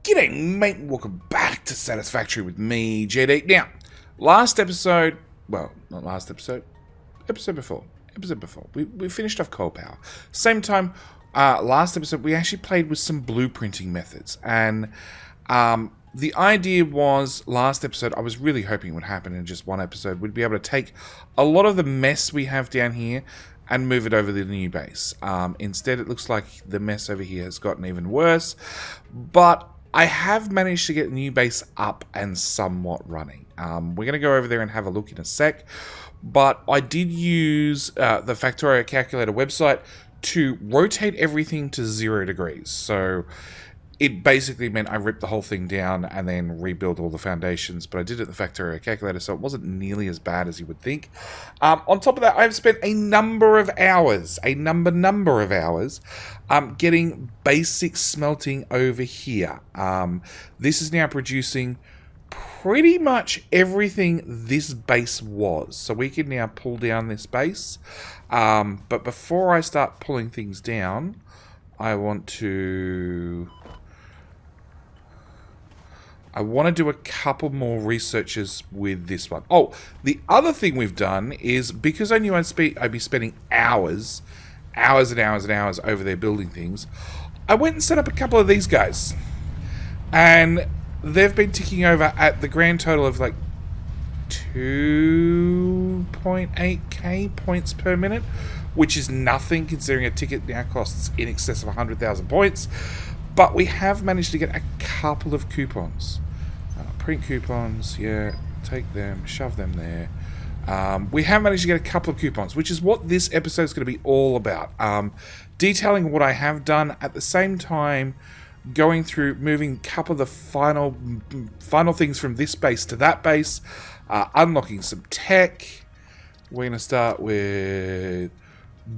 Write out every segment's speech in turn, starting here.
G'day mate, welcome back to Satisfactory with me, Ep8. Now, last episode, well, not last episode, episode before, we finished off coal power. Same time, last episode, we actually played with some blueprinting methods, and the idea was, last episode, I was really hoping it would happen in just one episode. We'd be able to take a lot of the mess we have down here and move it over to the new base. Instead, it looks like the mess over here has gotten even worse, but I have managed to get the new base up and somewhat running. We're going to go over there and have a look in a sec, but I did use the Factorio calculator website to rotate everything to 0 degrees. So it basically meant I ripped the whole thing down and then rebuilt all the foundations, but I did it in the Factorio calculator, so it wasn't nearly as bad as you would think. On top of that, I've spent a number of hours, getting basic smelting over here. This is now producing pretty much everything this base was, so we can now pull down this base. But before I start pulling things down, I want to do a couple more researches with this one. Oh, the other thing we've done is, because I knew I'd be spending hours and hours over there building things, I went and set up a couple of these guys. And they've been ticking over at the grand total of like 2.8k points per minute, which is nothing considering a ticket now costs in excess of 100,000 points. But we have managed to get a couple of coupons. Print coupons, yeah, take them, shove them there. We have managed to get a couple of coupons, which is what this episode is going to be all about. Detailing what I have done, at the same time going through, moving a couple of the final things from this base to that base, unlocking some tech. We're going to start with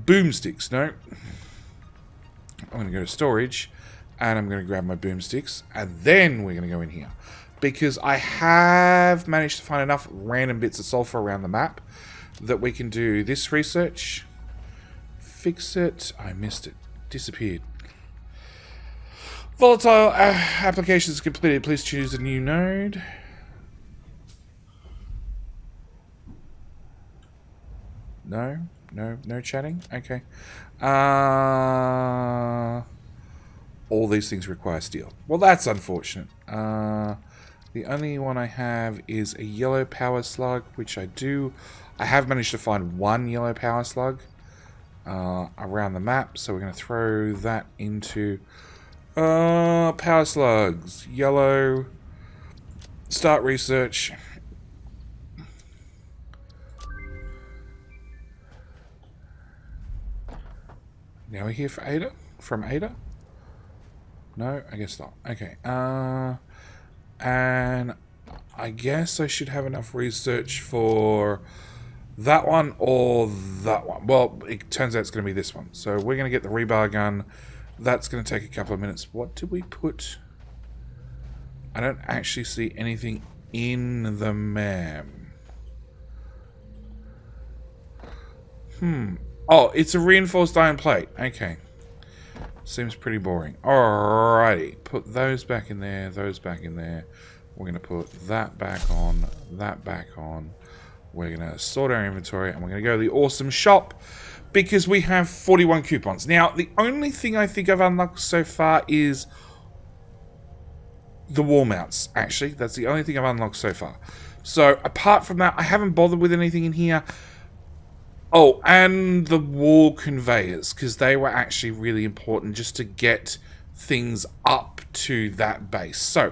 boomsticks. No, I'm going to go to storage. And I'm going to grab my boomsticks, and then we're going to go in here. Because I have managed to find enough random bits of sulfur around the map that we can do this research. Fix it. I missed it. Disappeared. Volatile applications completed. Please choose a new node. No chatting? Okay. All these things require steel. Well, that's unfortunate. The only one I have is a yellow power slug, which I have managed to find one yellow power slug around the map, so we're going to throw that into power slugs. Yellow. Start research. Now we're here for Ada? From Ada? No, I guess not. Okay. And I guess I should have enough research for that one or that one. Well, it turns out it's going to be this one. So we're going to get the rebar gun. That's going to take a couple of minutes. What did we put? I don't actually see anything in the map. Oh, it's a reinforced iron plate. Okay. Seems pretty boring. Alrighty, put those back in there, those back in there. We're going to put that back on, that back on. We're going to sort our inventory, and we're going to go to the awesome shop because we have 41 coupons. Now, the only thing I think I've unlocked so far is the wall mounts, actually. That's the only thing I've unlocked so far. So, apart from that, I haven't bothered with anything in here. Oh, and the wall conveyors, because they were actually really important just to get things up to that base. So,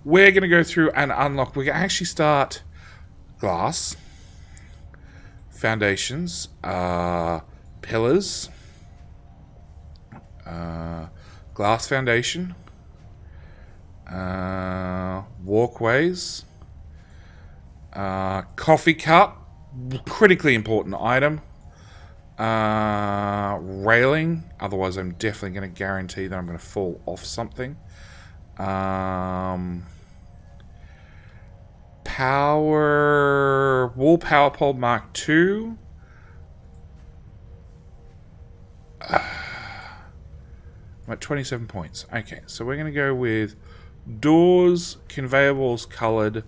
we're going to go through and unlock. We're going to actually start glass, foundations, pillars, glass foundation, walkways, coffee cup. Critically important item. Railing. Otherwise, I'm definitely going to guarantee that I'm going to fall off something. Wall power pole Mark II. I'm at 27 points. Okay, so we're going to go with Doors, conveyor belts, coloured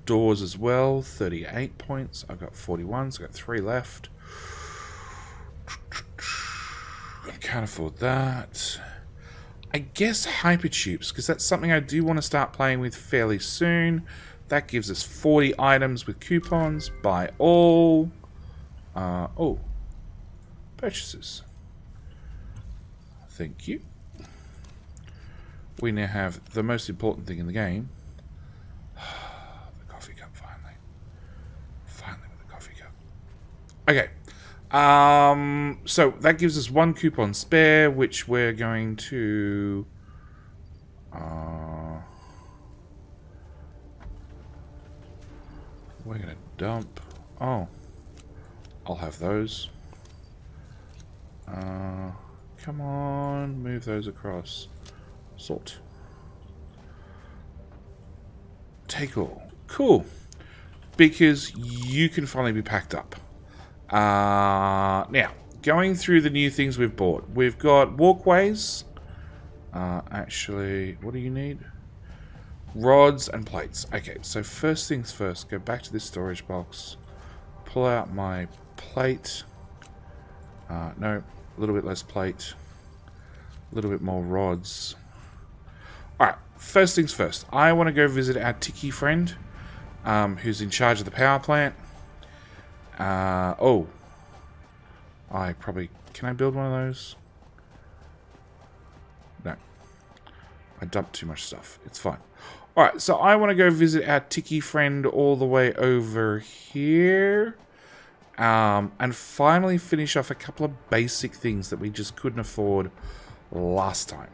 doors as well. 38 points. I've got 41, so I've got 3 left. I can't afford that. I guess hypertubes, because that's something I do want to start playing with fairly soon. That gives us 40 items with coupons. Buy all. Oh. Purchases. Thank you. We now have the most important thing in the game. The coffee cup, finally. Finally with the coffee cup. Okay. So that gives us 1 coupon spare, which we're going to... we're going to dump... Oh. I'll have those. Come on, move those across. Salt. Take all. Cool. Because you can finally be packed up. Now, going through the new things we've bought. We've got walkways. Actually, what do you need? Rods and plates. Okay, so first things first. Go back to this storage box. Pull out my plate. No, a little bit less plate. A little bit more rods. Alright, first things first. I want to go visit our Tiki friend, who's in charge of the power plant. Oh. I probably... Can I build one of those? No. I dumped too much stuff. It's fine. Alright, so I want to go visit our Tiki friend all the way over here. And finally finish off a couple of basic things that we just couldn't afford last time.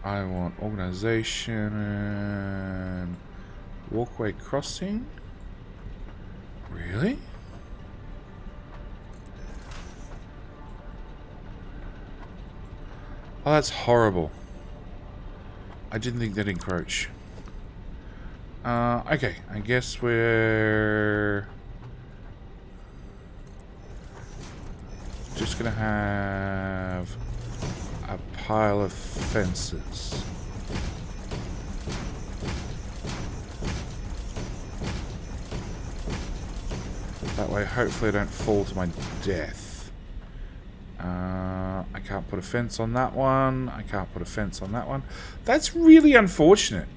I want organization and walkway crossing. Really? Oh, that's horrible. I didn't think they'd encroach. Okay, I guess we're just gonna have a pile of fences. That way, hopefully I don't fall to my death. I can't put a fence on that one. I can't put a fence on that one. That's really unfortunate.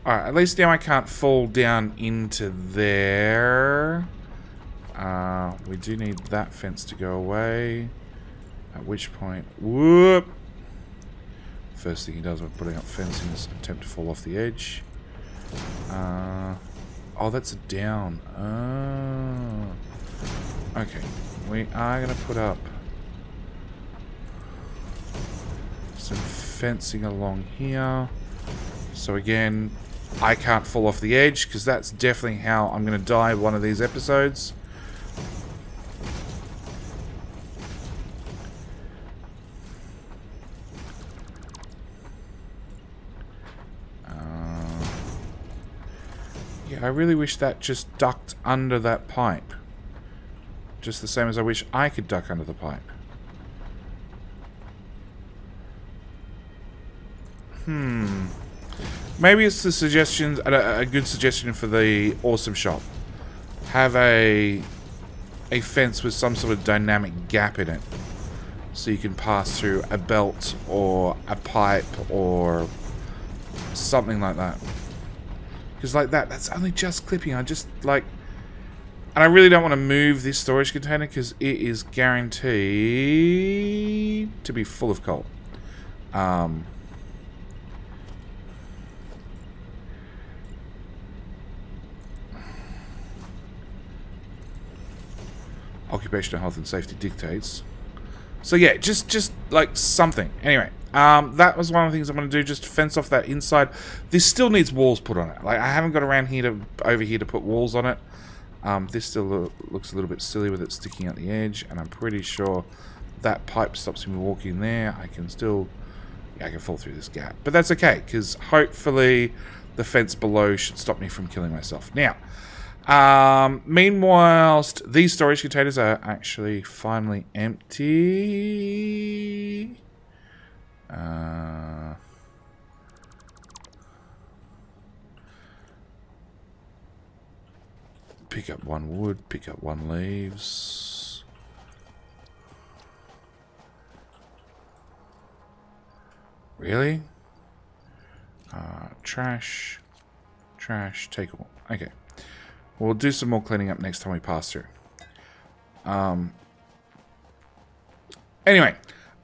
Alright, at least now I can't fall down into there. We do need that fence to go away. At which point, whoop! First thing he does when putting up fencing is attempt to fall off the edge. Oh, that's a down. Oh. Okay, we are going to put up some fencing along here. So again, I can't fall off the edge, because that's definitely how I'm going to die one of these episodes. Yeah, I really wish that just ducked under that pipe. Just the same as I wish I could duck under the pipe. Maybe it's the suggestions, a good suggestion for the awesome shop. Have a fence with some sort of dynamic gap in it, so you can pass through a belt or a pipe or something like that. Because like that's only just clipping. I just like, and I really don't want to move this storage container because it is guaranteed to be full of coal. Occupational health and safety dictates. So yeah, just like something. Anyway, that was one of the things I'm going to do, just fence off that inside. This still needs walls put on it. Like, I haven't got around here over here to put walls on it. This still looks a little bit silly with it sticking out the edge, and I'm pretty sure that pipe stops me walking there. I can still, yeah, I can fall through this gap. But that's okay, because hopefully the fence below should stop me from killing myself. Now, Meanwhile, these storage containers are actually finally empty. Pick up 1 wood, pick up 1 leaves. Really? Trash. Trash, take all. Okay. We'll do some more cleaning up next time we pass through. Anyway.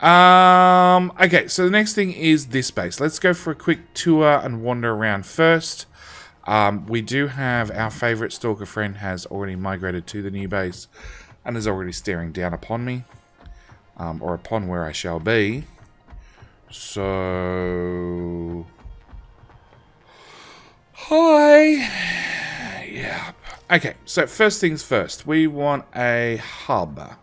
Okay, so the next thing is this base. Let's go for a quick tour and wander around first. We do have our favorite stalker friend has already migrated to the new base and is already staring down upon me. Or upon where I shall be. So... Hi! Yeah. Okay, so first things first. We want a hub. A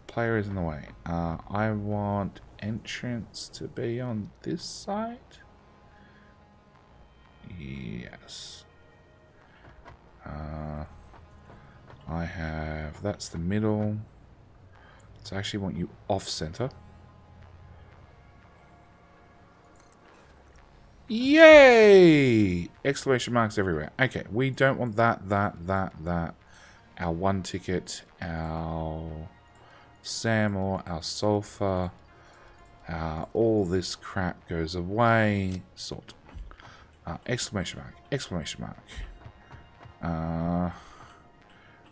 player is in the way. I want entrance to be on this side. Yes. I have... That's the middle. So I actually want you off-center. Yay! Exclamation marks everywhere. Okay, we don't want that. Our 1 ticket, our Samor, our sulfur, all this crap goes away. Sort. Exclamation mark.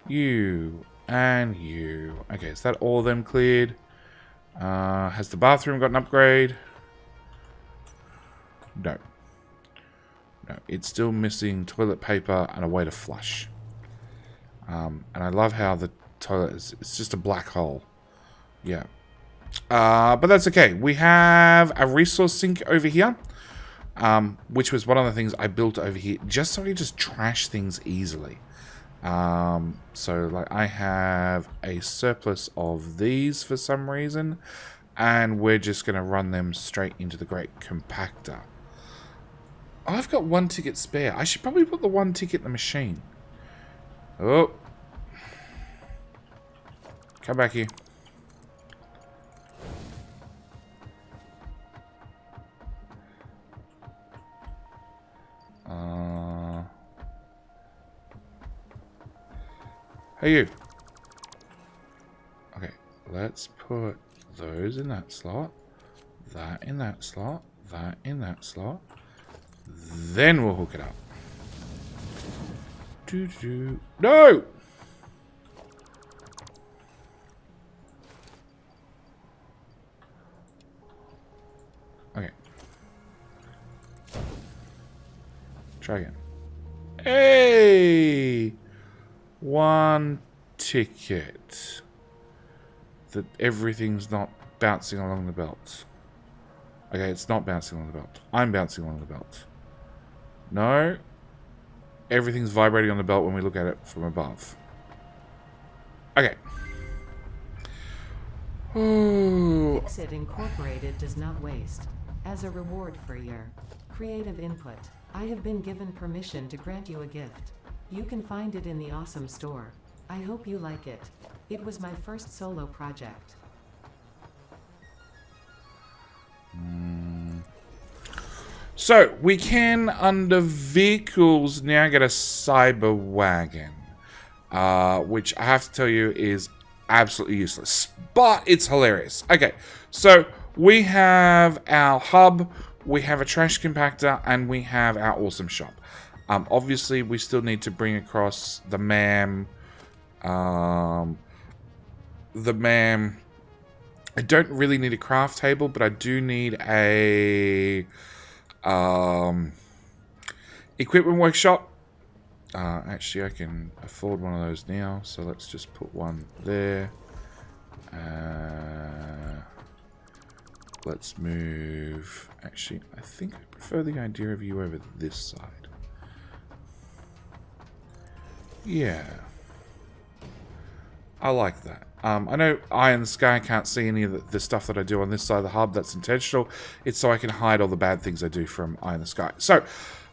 You and you. Okay, is that all of them cleared? Has the bathroom got an upgrade? No. No, it's still missing toilet paper and a way to flush. And I love how the toilet is, it's just a black hole. Yeah. But that's okay. We have a resource sink over here. Which was one of the things I built over here, just so I could just trash things easily. So, like, I have a surplus of these for some reason, and we're just going to run them straight into the Great Compactor. I've got 1 ticket spare. I should probably put the 1 ticket in the machine. Oh. Come back here. Hey, you. Okay, let's put those in that slot, that in that slot, that in that slot. Then we'll hook it up. No! Okay. Try again. Hey! 1 ticket. That everything's not bouncing along the belt. Okay, it's not bouncing along the belt. I'm bouncing along the belt. No. Everything's vibrating on the belt when we look at it from above. Okay. Ooh. Fixit Incorporated does not waste. As a reward for your creative input, I have been given permission to grant you a gift. You can find it in the Awesome Store. I hope you like it. It was my first solo project. So, we can, under vehicles, now get a cyber wagon. Which I have to tell you is absolutely useless. But it's hilarious. Okay, so we have our hub, we have a trash compactor, and we have our awesome shop. Obviously, we still need to bring across the MAM. I don't really need a craft table, but I do need a equipment workshop. Actually, I can afford one of those now, so let's just put one there. Let's move. Actually, I think I prefer the idea of you over this side. Yeah. I like that. I know Eye in the Sky can't see any of the stuff that I do on this side of the hub. That's intentional. It's so I can hide all the bad things I do from Eye in the Sky. So,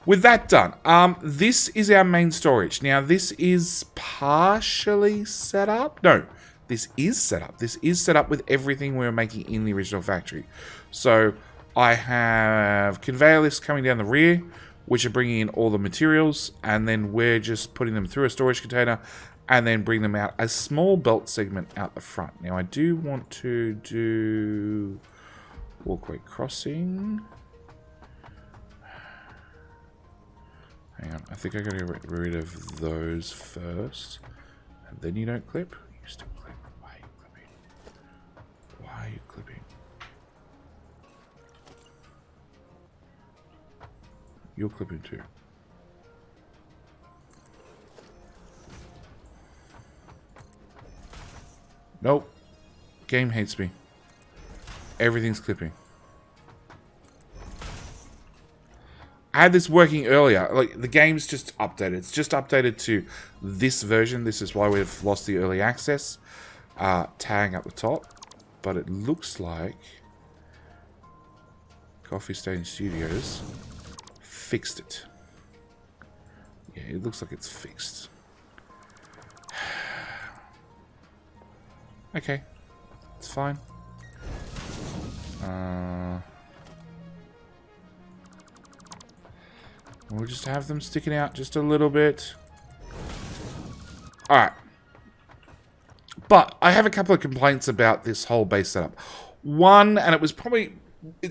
with that done, this is our main storage. Now, this is partially set up. No, this is set up. This is set up with everything we were making in the original factory. So I have conveyor lifts coming down the rear, which are bringing in all the materials, and then we're just putting them through a storage container and then bring them out a small belt segment out the front. Now, I do want to do walkway crossing. Hang on, I think I gotta get rid of those first. And then you don't clip. You still clip. Why are you clipping? Why are you clipping? You're clipping too. Nope. Game hates me. Everything's clipping. I had this working earlier. Like, the game's just updated. It's just updated to this version. This is why we've lost the early access tag up the top. But it looks like Coffee Stain Studios fixed it. Yeah, it looks like it's fixed. Okay. It's fine. We'll just have them sticking out just a little bit. Alright. But I have a couple of complaints about this whole base setup. One, and it's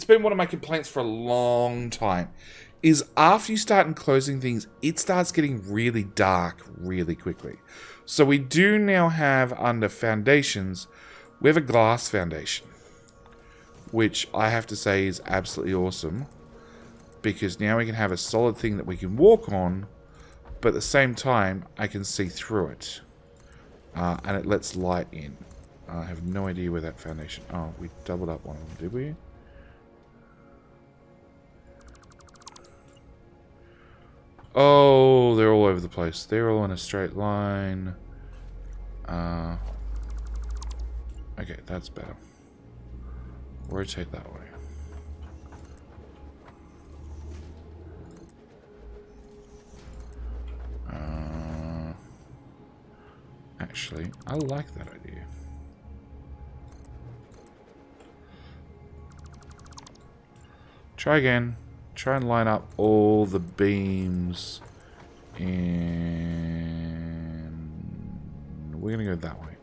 been one of my complaints for a long time, is after you start enclosing things, it starts getting really dark really quickly. So we do now have under foundations, we have a glass foundation, which I have to say is absolutely awesome. Because now we can have a solid thing that we can walk on, but at the same time, I can see through it. And it lets light in. I have no idea where that foundation... Oh, we doubled up one of them, did we? Oh, they're all over the place. They're all in a straight line. Okay, that's better. Rotate that way. Actually, I like that idea. Try again. Try and line up all the beams. And we're going to go that way.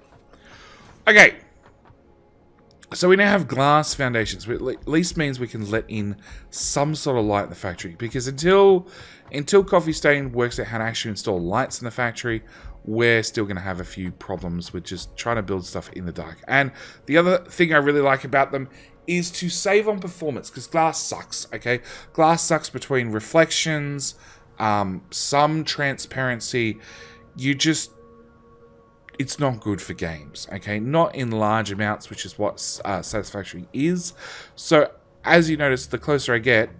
Okay. So we now have glass foundations, which at least means we can let in some sort of light in the factory. Because until Coffee Stain works out how to actually install lights in the factory, we're still going to have a few problems with just trying to build stuff in the dark. And the other thing I really like about them is to save on performance, because glass sucks, okay? Glass sucks between reflections, some transparency. It's not good for games, okay? Not in large amounts, which is what Satisfactory is. So, as you notice, the closer I get,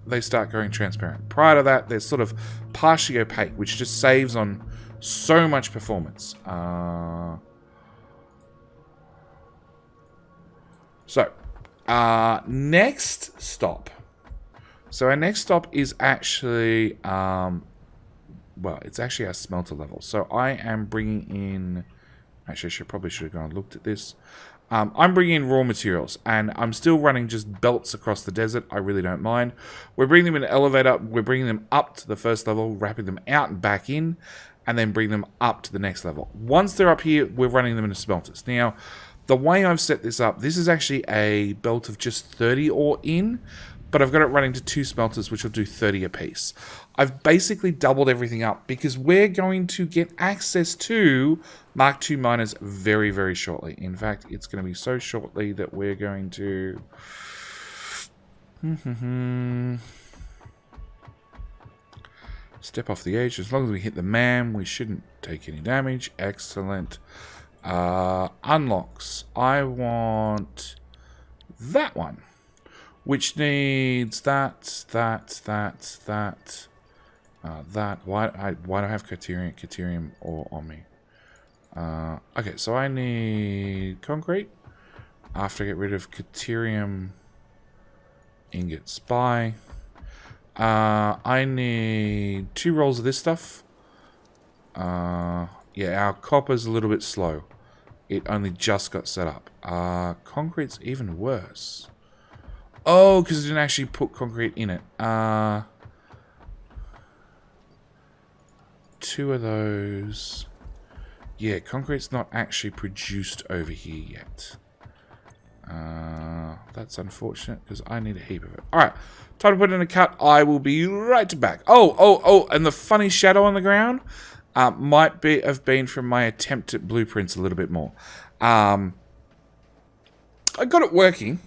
they start going transparent. Prior to that, they're sort of partially opaque, which just saves on so much performance. Next stop. So our next stop is actually, well, it's actually our smelter level. So I am bringing in, actually I probably should have gone and looked at this. I'm bringing in raw materials, and I'm still running just belts across the desert. I really don't mind. We're bringing them in an elevator. We're bringing them up to the first level, wrapping them out and back in, and then bring them up to the next level. Once they're up here, we're running them into smelters. Now, the way I've set this up, this is actually a belt of just 30 ore in, but I've got it running to 2 smelters, which will do 30 apiece. I've basically doubled everything up because we're going to get access to Mark II miners very, very shortly. In fact, it's going to be so shortly that we're going to... Step off the edge. As long as we hit the man, we shouldn't take any damage. Excellent. Unlocks. I want that one, which needs that. Why do I have Caterium ore on me? Okay, so I need concrete. After I get rid of Caterium ingots, buy. I need 2 rolls of this stuff. Yeah, our copper's a little bit slow. It only just got set up. Concrete's even worse. Oh, because I didn't actually put concrete in it. 2 of those. Yeah, concrete's not actually produced over here yet. That's unfortunate because I need a heap of it. Alright, time to put in a cut. I will be right back. Oh, and the funny shadow on the ground might have been from my attempt at blueprints a little bit more. I got it working.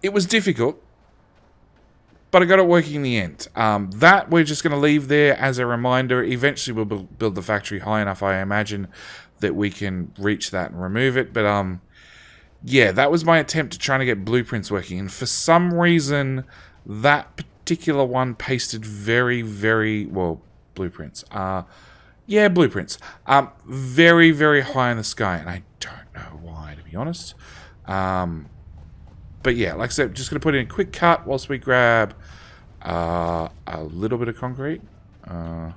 It was difficult, but I got it working in the end. That we're just going to leave there as a reminder. Eventually we'll build the factory high enough, I imagine, that we can reach that and remove it. But yeah, that was my attempt at trying to get blueprints working. And for some reason, that particular one pasted very, very... Well, blueprints. Yeah, blueprints. Very, very high in the sky. And I don't know why, to be honest. But yeah, like I said, just going to put in a quick cut whilst we grab a little bit of concrete. A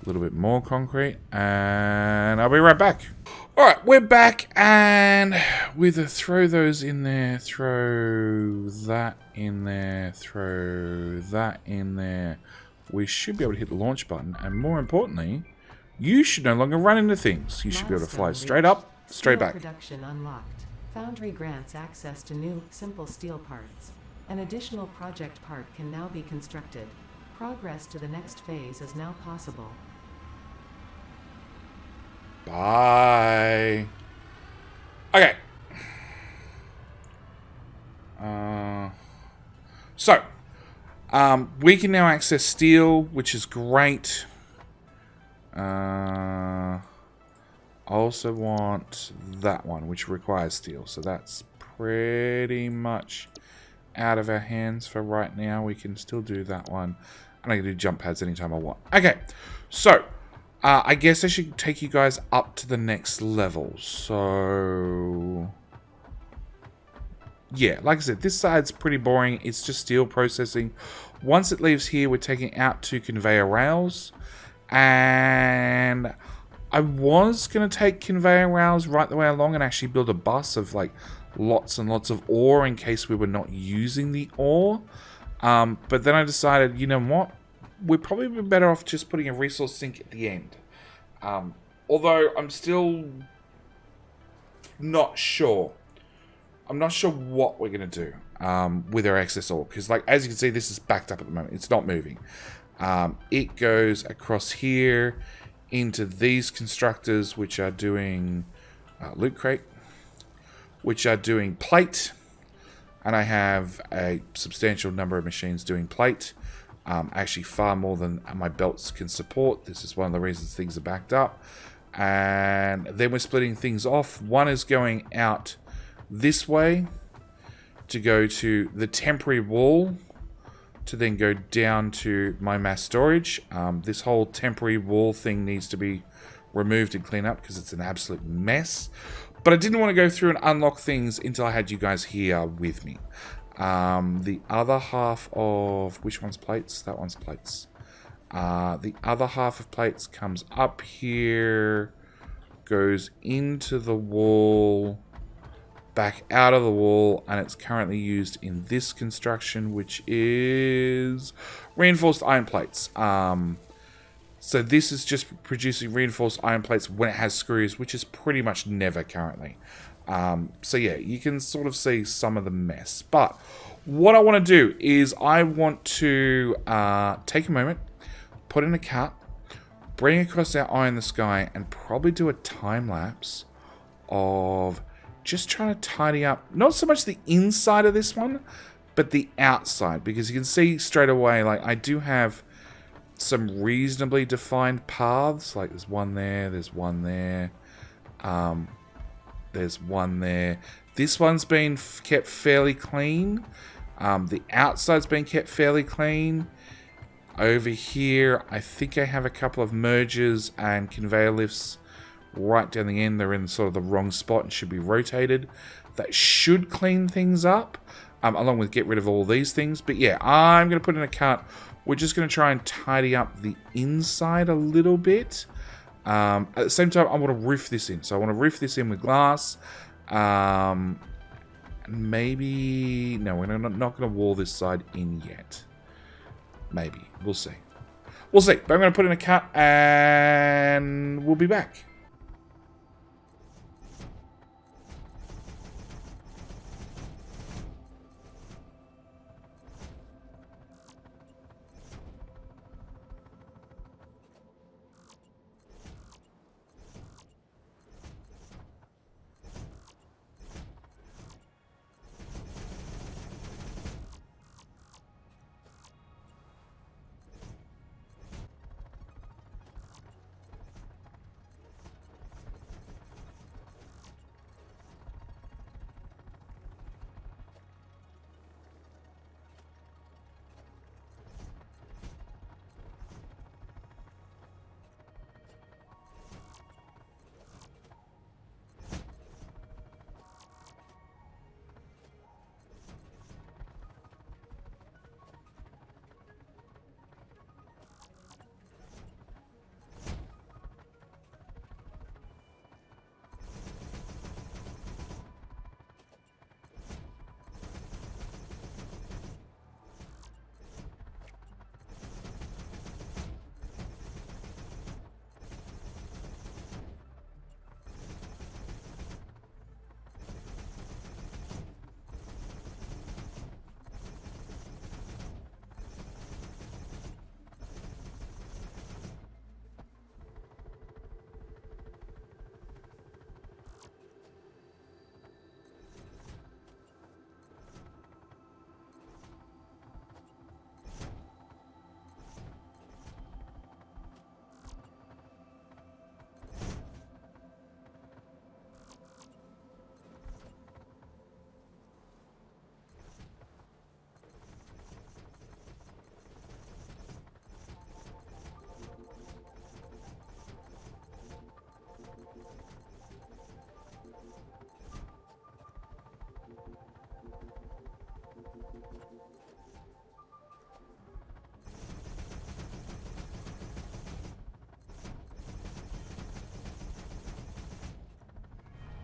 little bit more concrete. And I'll be right back. Alright, we're back, and with a throw those in there, throw that in there, throw that in there, we should be able to hit the launch button, and more importantly, you should no longer run into things. You should be able to fly straight up, straight back. Production unlocked. Foundry grants access to new, simple steel parts. An additional project part can now be constructed. Progress to the next phase is now possible. Bye. Okay. So, we can now access steel, which is great. I also want that one, which requires steel. So that's pretty much out of our hands for right now. We can still do that one. And I can do jump pads anytime I want. Okay, so... I guess I should take you guys up to the next level. So, yeah, like I said, this side's pretty boring. It's just steel processing. Once it leaves here, we're taking it out to conveyor rails. And I was going to take conveyor rails right the way along and actually build a bus of like lots and lots of ore in case we were not using the ore. But then I decided, you know what? We'd probably be better off just putting a resource sink at the end. Although I'm still not sure. I'm not sure what we're going to do with our excess ore. Because, like, as you can see, this is backed up at the moment. It's not moving. It goes across here into these constructors, which are doing loot crate, which are doing plate. And I have a substantial number of machines doing plate. Actually far more than my belts can support. This is one of the reasons things are backed up. And then we're splitting things off. One is going out this way to go to the temporary wall to then go down to my mass storage. This whole temporary wall thing needs to be removed and cleaned up because it's an absolute mess. But I didn't want to go through and unlock things until I had you guys here with me. The other half of... Which one's plates? That one's plates. The other half of plates comes up here, goes into the wall, back out of the wall, and it's currently used in this construction, which is reinforced iron plates. So this is just producing reinforced iron plates when it has screws, which is pretty much never currently. So yeah, you can sort of see some of the mess. But what I want to do is I want to take a moment, put in a cut, bring across our eye in the sky, and probably do a time lapse of just trying to tidy up, not so much the inside of this one, but the outside. Because you can see straight away, like, I do have some reasonably defined paths. Like, there's one there, there's one there. There's one there. This one's been kept fairly clean. The outside's been kept fairly clean. Over here, I think I have a couple of mergers and conveyor lifts right down the end. They're in sort of the wrong spot and should be rotated. That should clean things up. along with get rid of all these things. But yeah, I'm going to put in a cut. We're just going to try and tidy up the inside a little bit. At the same time, I want to roof this in. So I want to roof this in with glass. Maybe... No, we're not going to wall this side in yet. Maybe. We'll see. We'll see. But I'm going to put in a cut and we'll be back.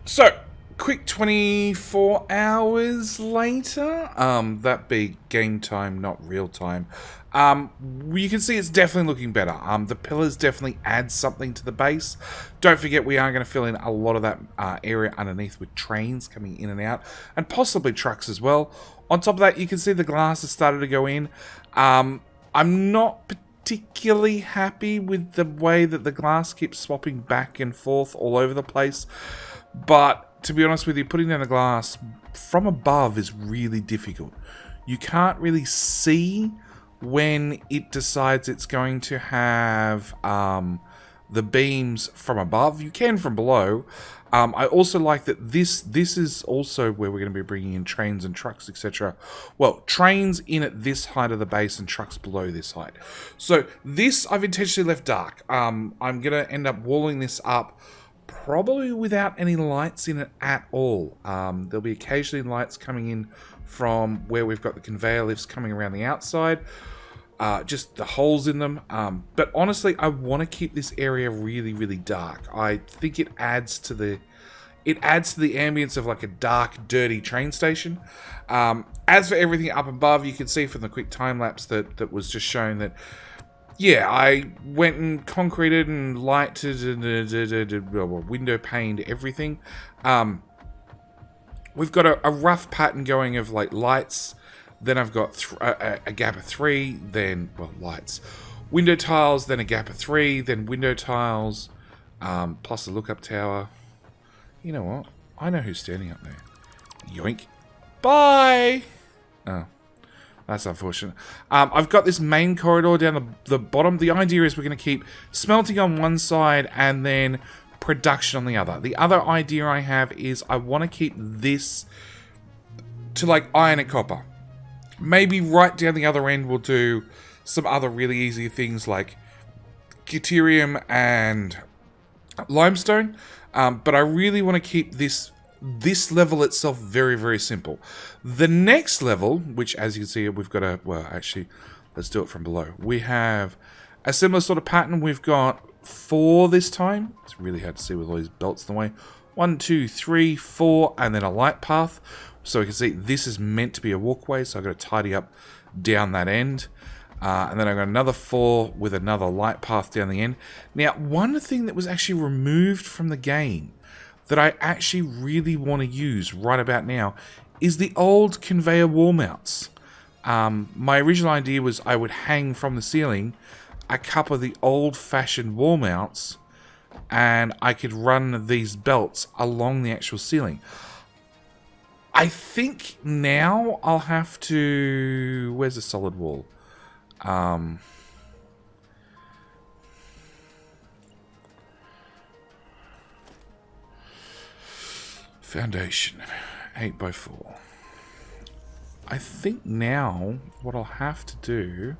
So, quick 24 hours later, that be game time, not real time, you can see it's definitely looking better. The pillars definitely add something to the base. Don't forget we are going to fill in a lot of that area underneath with trains coming in and out, and possibly trucks as well. On top of that, you can see the glass has started to go in. I'm not particularly happy with the way that the glass keeps swapping back and forth all over the place. But to be honest with you, putting down the glass from above is really difficult. You can't really see when it decides it's going to have the beams from above. You can from below. I also like that this is also where we're going to be bringing in trains and trucks, etc. Well, trains in at this height of the base and trucks below this height. So this I've intentionally left dark. I'm going to end up walling this up probably without any lights in it at all. There'll be occasionally lights coming in from where we've got the conveyor lifts coming around the outside. Just the holes in them. But honestly, I want to keep this area really, really dark. I think it adds to the ambience of like a dark, dirty train station. As for everything up above, you can see from the quick time lapse that was just showing that, yeah, I went and concreted and lighted and window paned everything. We've got a rough pattern going of like lights. Then I've got a gap of 3, then, well, lights. Window tiles, then a gap of 3, then window tiles, plus a lookup tower. You know what? I know who's standing up there. Yoink. Bye! Oh, that's unfortunate. I've got this main corridor down the bottom. The idea is we're going to keep smelting on one side and then production on the other. The other idea I have is I want to keep this to like iron and copper. Maybe right down the other end we'll do some other really easy things like deuterium and limestone. But I really want to keep this This level itself, very, very simple. The next level, which as you can see, we've got a, well, actually, let's do it from below. We have a similar sort of pattern. We've got 4 this time. It's really hard to see with all these belts in the way. 1, 2, 3, 4, and then a light path. So we can see this is meant to be a walkway, so I've got to tidy up down that end. And then I've got another 4 with another light path down the end. Now, one thing that was actually removed from the game that I actually really want to use right about now is the old conveyor wall mounts. My original idea was I would hang from the ceiling a couple of the old-fashioned wall mounts, and I could run these belts along the actual ceiling. I think now I'll have to... Where's the solid wall? Foundation, 8x4. I think now what I'll have to do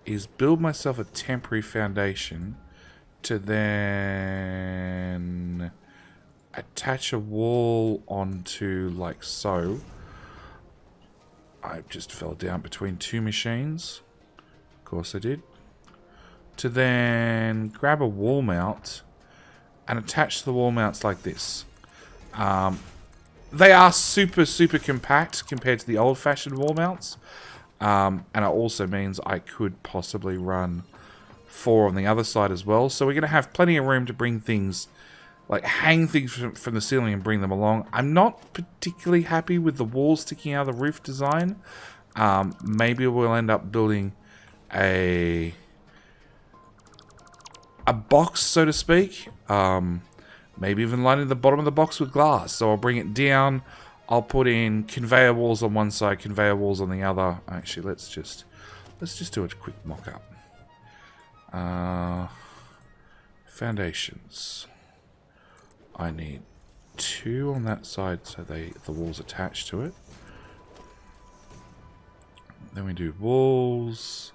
is build myself a temporary foundation to then attach a wall onto like so. I just fell down between 2 machines. Of course I did. To then grab a wall mount and attach the wall mounts like this. They are super, super compact compared to the old-fashioned wall mounts. And it also means I could possibly run 4 on the other side as well. So we're going to have plenty of room to bring things, like hang things from the ceiling and bring them along. I'm not particularly happy with the walls sticking out of the roof design. Maybe we'll end up building a box, so to speak. Maybe even lining the bottom of the box with glass. So I'll bring it down. I'll put in conveyor walls on one side, conveyor walls on the other. Actually, let's just do a quick mock-up. Foundations. I need 2 on that side so the walls attach to it. Then we do walls.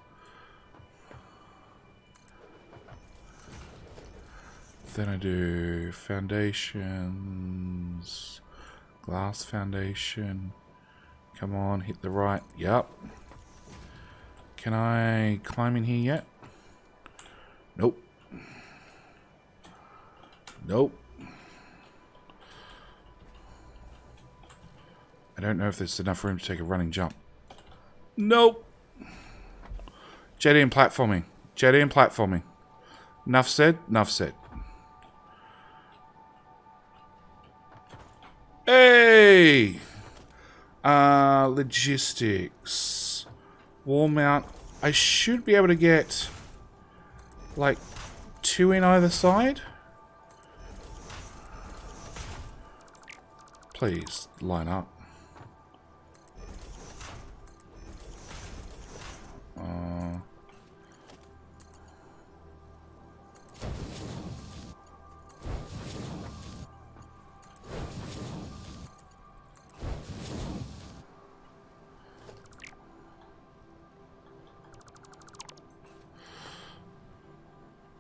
Then I do foundations, glass foundation. Come on, hit the right. Yep. Can I climb in here yet? Nope. Nope. I don't know if there's enough room to take a running jump. Nope. Jetty and platforming. Jetty and platforming. Enough said. Enough said. Hey! Logistics. Wall mount. I should be able to get like 2 in either side. Please line up.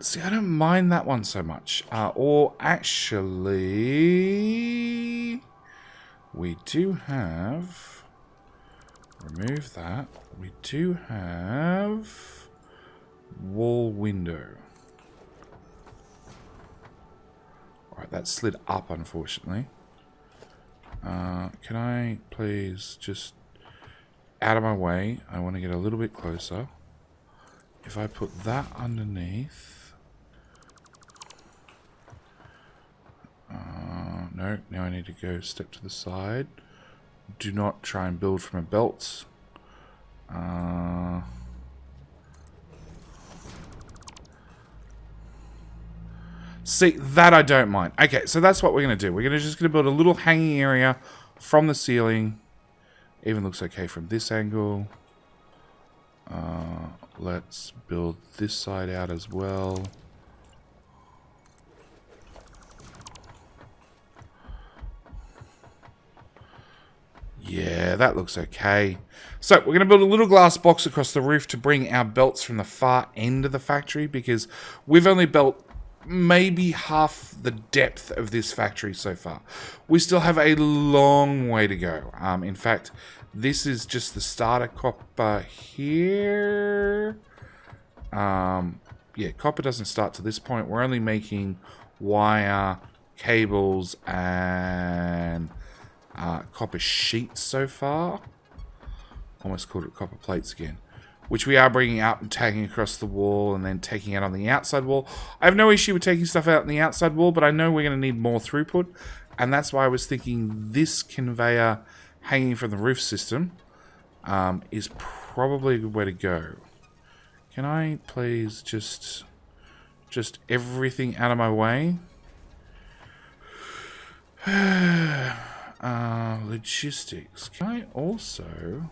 See, I don't mind that one so much. Or actually, we do have... Remove that. We do have... Wall window. Alright, that slid up, unfortunately. Can I please just... Out of my way. I want to get a little bit closer. If I put that underneath... no, now I need to go step to the side. Do not try and build from a belt. See, that I don't mind. Okay, so that's what we're going to do. We're just going to build a little hanging area from the ceiling. Even looks okay from this angle. Let's build this side out as well. Yeah, that looks okay. So we're going to build a little glass box across the roof to bring our belts from the far end of the factory, because we've only built maybe half the depth of this factory so far. We still have a long way to go. In fact, this is just the starter copper here. Yeah, copper doesn't start to this point. We're only making wire, cables, and copper sheets so far. Almost called it copper plates again. Which we are bringing out and tagging across the wall and then taking it on the outside wall. I have no issue with taking stuff out on the outside wall, but I know we're going to need more throughput. And that's why I was thinking this conveyor hanging from the roof system is probably a good way to go. Can I please just everything out of my way? Logistics. Can I also...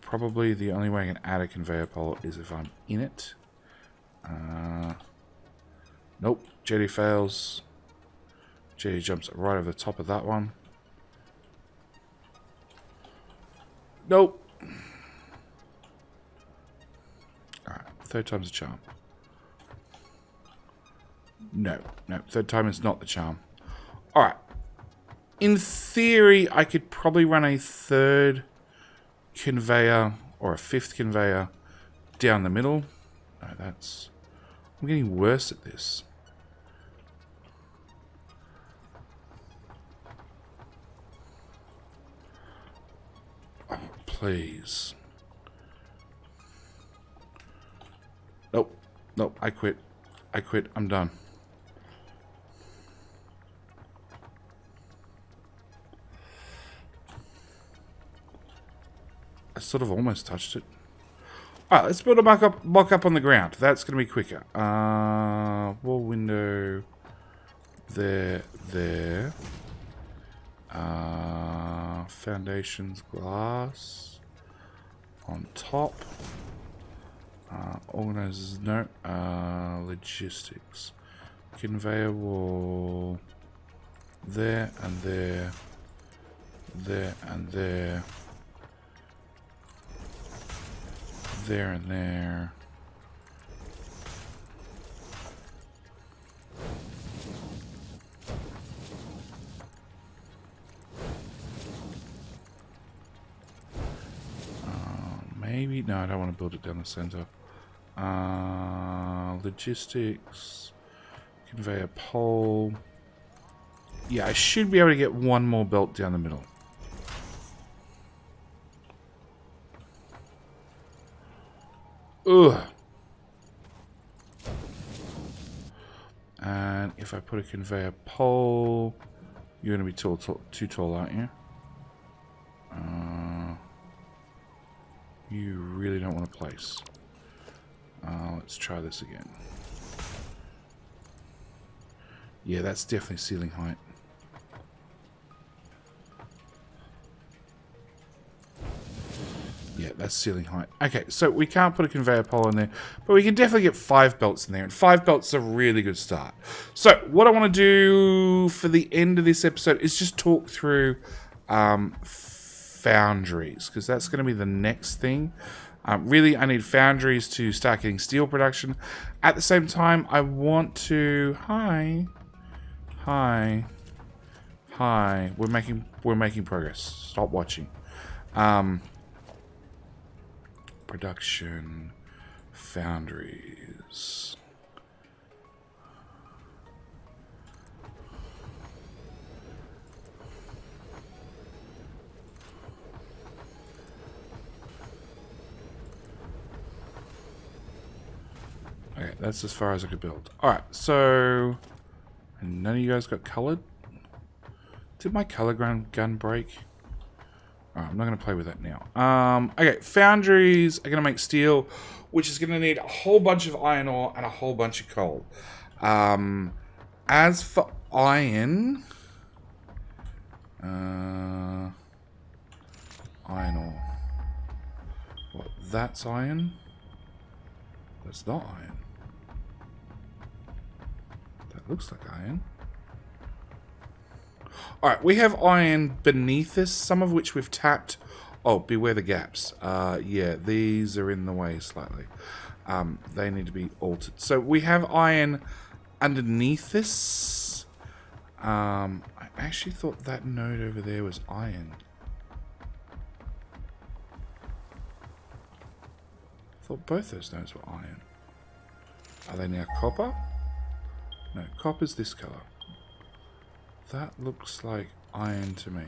Probably the only way I can add a conveyor pole is if I'm in it. Nope. Jetty fails. Jetty jumps right over the top of that one. Nope. Alright. Third time's a charm. No. No. Third time is not the charm. Alright. In theory, I could probably run a third conveyor or a fifth conveyor down the middle. No, that's... I'm getting worse at this. Oh, please. Nope. Nope. I quit. I quit. I'm done. I sort of almost touched it. Alright, let's build a mock up on the ground. That's going to be quicker. Wall window. There. Foundations glass. On top. Organizers, no. Logistics. Conveyor wall. There and there. There and there. There and there. Maybe no, I don't want to build it down the center. Logistics, conveyor pole. Yeah, I should be able to get one more belt down the middle. Ugh. And if I put a conveyor pole, you're going to be too tall, aren't you? You really don't want to place. Let's try this again. Yeah, that's definitely ceiling height. Yeah, that's ceiling height. Okay, so we can't put a conveyor pole in there, but we can definitely get 5 belts in there, and 5 belts is a really good start. So, what I want to do for the end of this episode is just talk through foundries, because that's going to be the next thing. Really, I need foundries to start getting steel production. At the same time, I want to... Hi. We're making progress. Stop watching. Production, foundries. Okay, that's as far as I could build. Alright, so... And none of you guys got colored? Did my color gun break? Alright, I'm not going to play with that now. Okay, foundries are going to make steel, which is going to need a whole bunch of iron ore and a whole bunch of coal. As for iron... iron ore. What, that's iron? That's not iron. That looks like iron. Alright, we have iron beneath us, some of which we've tapped. Oh, beware the gaps. Yeah, these are in the way slightly. They need to be altered. So we have iron underneath this. I actually thought that node over there was iron. I thought both those nodes were iron. Are they now copper? No, copper's this color. That looks like iron to me.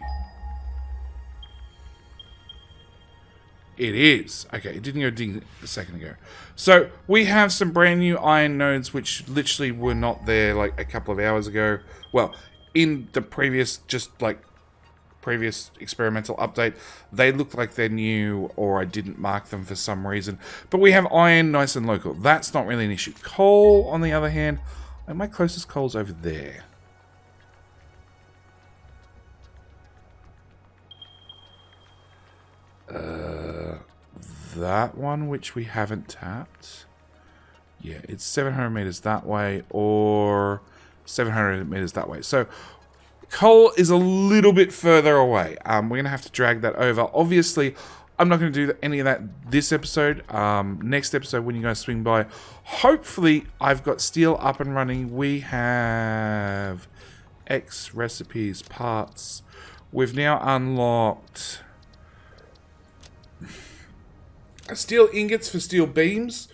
It is. Okay, it didn't go ding a second ago. So, we have some brand new iron nodes which literally were not there like a couple of hours ago. Well, in the previous, previous experimental update, they look like they're new, or I didn't mark them for some reason. But we have iron nice and local. That's not really an issue. Coal, on the other hand, my closest coal's over there. That one, which we haven't tapped. Yeah, it's 700 meters that way, or 700 meters that way. So, coal is a little bit further away. We're going to have to drag that over. Obviously, I'm not going to do any of that this episode. Next episode, when you guys swing by, hopefully, I've got steel up and running. We have X recipes, parts. We've now unlocked steel ingots for steel beams,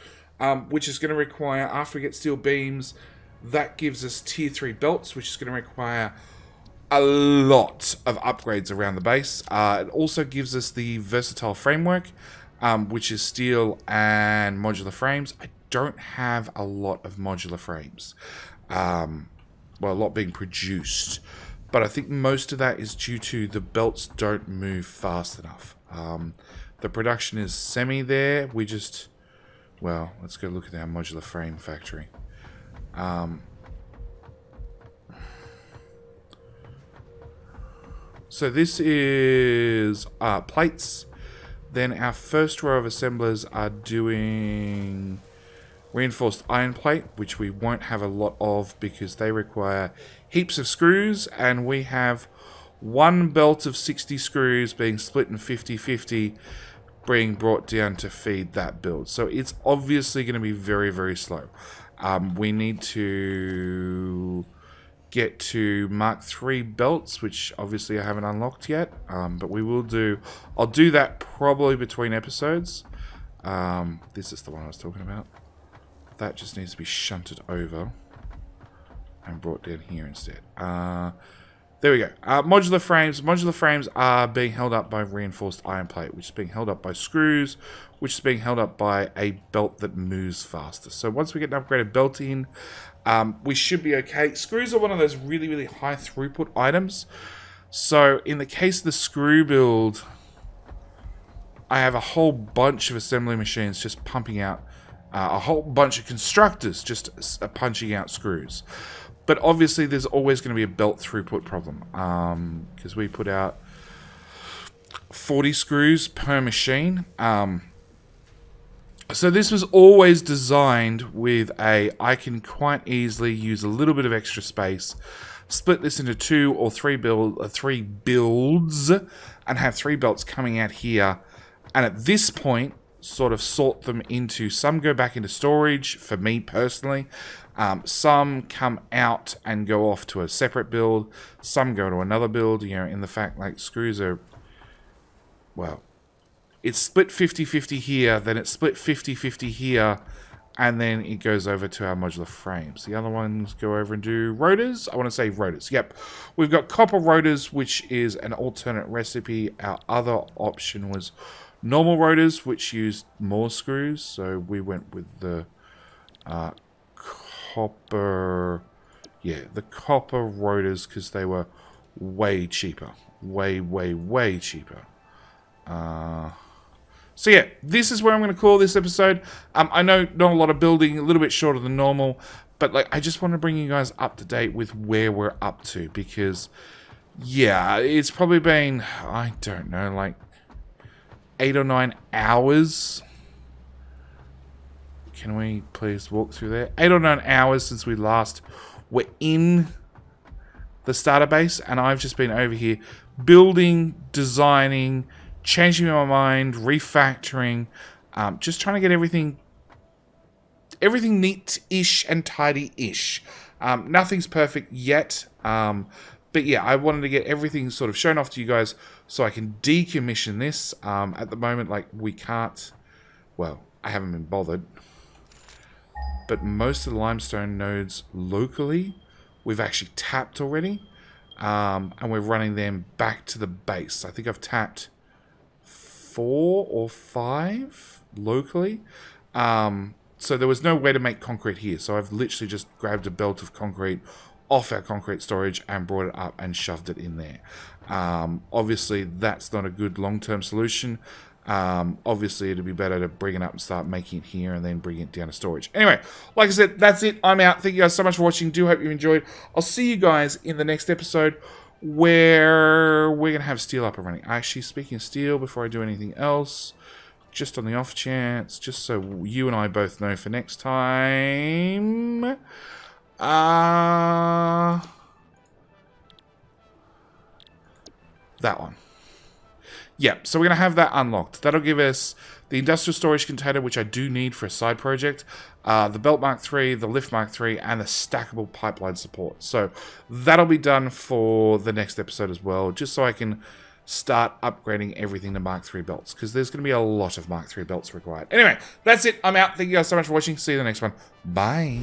which is going to require, after we get steel beams, that gives us tier 3 belts, which is going to require a lot of upgrades around the base. It also gives us the versatile framework, which is steel and modular frames. I don't have a lot of modular frames. Well, a lot being produced. But I think most of that is due to the belts don't move fast enough. The production is semi there. We just... Well, let's go look at our modular frame factory. So this is plates. Then our first row of assemblers are doing reinforced iron plate, which we won't have a lot of because they require heaps of screws, and we have one belt of 60 screws being split in 50-50 being brought down to feed that build. So it's obviously going to be very, very slow. We need to get to Mark 3 belts, which obviously I haven't unlocked yet, but we will do. I'll do that probably between episodes. This is the one I was talking about. That just needs to be shunted over and brought down here instead. There we go. Modular frames. Modular frames are being held up by reinforced iron plate, which is being held up by screws, which is being held up by a belt that moves faster. So once we get an upgraded belt in, we should be okay. Screws are one of those really, really high throughput items. So in the case of the screw build, I have a whole bunch of assembly machines just pumping out, a whole bunch of constructors just punching out screws. But obviously there's always going to be a belt throughput problem, because we put out 40 screws per machine. So this was always designed with I can quite easily use a little bit of extra space, split this into 2 or 3 builds, and have 3 belts coming out here. And at this point, sort of sort them into, some go back into storage for me personally. Some come out and go off to a separate build. Some go to another build, you know, in the fact like screws are, well, it's split 50-50 here, then it's split 50-50 here, and then it goes over to our modular frames. The other ones go over and do rotors. I want to say rotors. Yep. We've got copper rotors, which is an alternate recipe. Our other option was normal rotors, which used more screws. So we went with the copper, yeah, the copper rotors, because they were way cheaper. Way cheaper. So yeah, this is where I'm going to call this episode. I know not a lot of building, a little bit shorter than normal, but like I just want to bring you guys up to date with where we're up to, because yeah, it's probably been, I don't know, like 8 or 9 hours. Can we please walk through there? 8 or 9 hours since we last were in the starter base, and I've just been over here building, designing, changing my mind, refactoring, just trying to get everything everything neat-ish and tidy-ish. Nothing's perfect yet. But yeah, I wanted to get everything sort of shown off to you guys so I can decommission this. At the moment, like, we can't... Well, I haven't been bothered. But most of the limestone nodes locally, we've actually tapped already. And we're running them back to the base. I think I've tapped 4 or 5 locally. So there was no way to make concrete here. So I've literally just grabbed a belt of concrete off our concrete storage and brought it up and shoved it in there. Obviously, that's not a good long-term solution. Obviously, it'd be better to bring it up and start making it here and then bring it down to storage. Anyway, like I said, that's it. I'm out. Thank you guys so much for watching. Do hope you enjoyed. I'll see you guys in the next episode where we're going to have steel up and running. Actually, speaking of steel, before I do anything else, just on the off chance, just so you and I both know for next time... that one. Yeah, so we're going to have that unlocked. That'll give us the industrial storage container, which I do need for a side project, the belt Mark III, the lift Mark III, and the stackable pipeline support. So that'll be done for the next episode as well, just so I can start upgrading everything to Mark III belts, because there's going to be a lot of Mark III belts required. Anyway, that's it. I'm out. Thank you guys so much for watching. See you in the next one. Bye.